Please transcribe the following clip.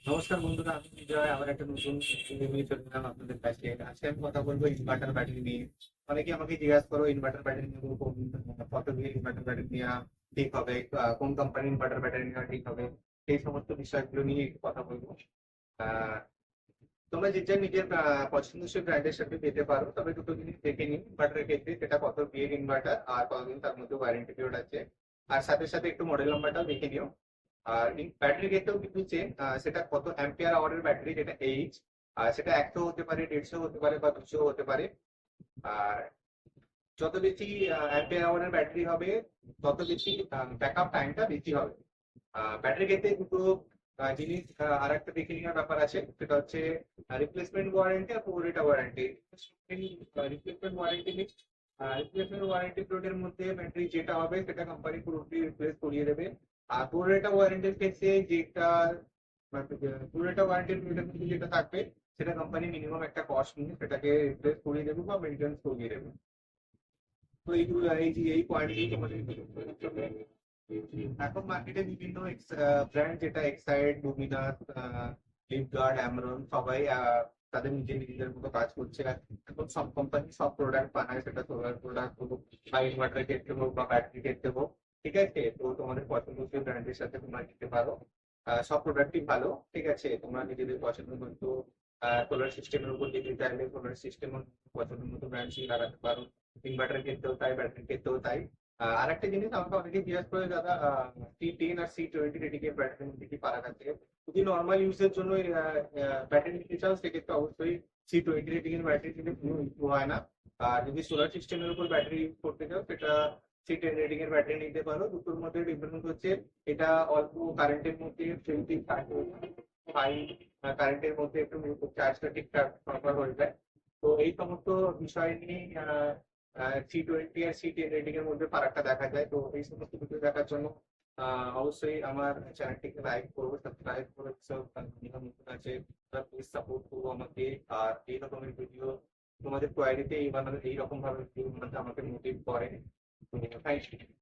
নমস্কার বন্ধুরা, আমি বিজয়। আবার একটা নতুন রিভিউ চলে এলাম আপনাদের কাছে। আজকে আমি কথা বলবো ইনভার্টার ব্যাটারি নিয়ে। অনেকে আমাকে জিজ্ঞাসা করো ইনভার্টার ব্যাটারি নিয়ে কত দিয়ে ইনভার্টার ব্যাটারি নেওয়া ঠিক হবে, কোন কোম্পানির ইনভার্টার ব্যাটারি নেওয়া ঠিক হবে, সেই সমস্ত বিষয়গুলো নিয়ে একটু কথা বলবো। আহ তোমরা যে যা নিজের পছন্দসই ব্র্যান্ডের সাথে পেতে পারো, তবে দুটো জিনিস দেখে নিন ইনভার্টারের ক্ষেত্রে, সেটা কত বিয়ের ইনভার্টার আর কতদিন তার মধ্যে ওয়ারেন্টি পিরিয়ড আছে। আর সাথে সাথে একটু মডেল নাম্বারটাও দেখে নিও। আর ব্যাটারি রেটেও কিন্তু চেন, সেটা কত অ্যাম্পিয়ার আওয়ারের ব্যাটারি, যেটা এইচ, আর সেটা 100 হতে পারে, 150 হতে পারে, বা 200 হতে পারে। আর যত বেশি অ্যাম্পিয়ার আওয়ারের ব্যাটারি হবে, তত বেশি ব্যাকআপ টাইমটা বেশি হবে। ব্যাটারি ক্ষেত্রে দুটো জিনিস আর একটা দেখে নেওয়ার ব্যাপার আছে, সেটা হচ্ছে রিপ্লেসমেন্ট ওয়ারেন্টি আর পুরোটা warranty. Replacement warranty replacement warranty পিরিয়ডের মধ্যে ব্যাটারি যেটা হবে সেটা কোম্পানি পুরোপুরি রিপ্লেস করিয়ে দেবে। আর পুরোটা ওয়ারেন্টির ক্ষেত্রে যেটা পুরোটা ওয়ারেন্টির পিরিয়ডের মধ্যে যেটা থাকবে, সেটা কোম্পানি মিনিমাম একটা কস্ট নিয়ে সেটাকে রিপ্লেস করিয়ে দেবে বা মেনটেন্স করিয়ে দেবে। তো এইগুলো এই পয়েন্টগুলো তোমাদের এখন মার্কেটে বিভিন্ন ব্র্যান্ড, যেটা এক্সাইড, লুমিনাস, লিপগার্ড, অ্যামরন, সবাই তাদের নিজেদের মতো কাজ করছে। আর এখন সব কোম্পানি সব প্রোডাক্ট বানায়, সেটা সোলার প্রোডাক্ট হোক বা ইনভার্টার ক্ষেত্রে হোক বা ব্যাটারি ক্ষেত্রে হোক। ঠিক আছে, তো তোমাদের পছন্দসই ব্র্যান্ডের সাথে তোমরা নিতে পারো। সব প্রোডাক্টই ভালো। ঠিক আছে, তোমরা নিজেদের পছন্দ মতো সোলার সিস্টেমের উপর যেতে চাইলে সোলার সিস্টেম পছন্দ মতো ব্র্যান্ড লাগাতে পারো। ইনভার্টার ক্ষেত্রেও তাই, ব্যাটারি ক্ষেত্রেও তাই। আরেকটা জিনিস আমাকে অনেকে জিজ্ঞাসা করে, দাদা C10 আর C20 রেটিং এর ব্যাটারির মধ্যে কি ফারাক আছে? যদি নর্মাল ইউজের জন্য ব্যাটারি নিতে চাও, সেক্ষেত্রে অবশ্যই C20 রেটিং এর ব্যাটারি নিলে কোনো ইস্যু হয় না। আর যদি সোলার সিস্টেমের উপর ব্যাটারি ইউজ করতে চাও, সেটা C10 রেটিং এর ব্যাটারি নিতে পারো। দুটোর মধ্যে ডিফারেন্স হচ্ছে, এটা অল্প কারেন্টের মধ্যে ফিল্ডিং হাই কারেন্টের মধ্যে একটু চার্জটা ঠিকঠাক সরবরাহ হয়ে যায়। তো এই সমস্ত বিষয় নিয়ে C20 আর C10 রেটিং এর মধ্যে ফারাকটা দেখা যায়। তো এই সমস্ত ভিডিও দেখার জন্য অবশ্যই আমার চ্যানেলটিকে লাইক করবো, সাবস্ক্রাইব করে নতুন আছে, প্লিজ সাপোর্ট করবো আমাকে। আর এই রকমের ভিডিও তোমাদের কোয়ারিতে এইরকম ভাবে ভিডিও বানাতে আমাকে মোটিভ করে। তো থ্যাংক ইউ।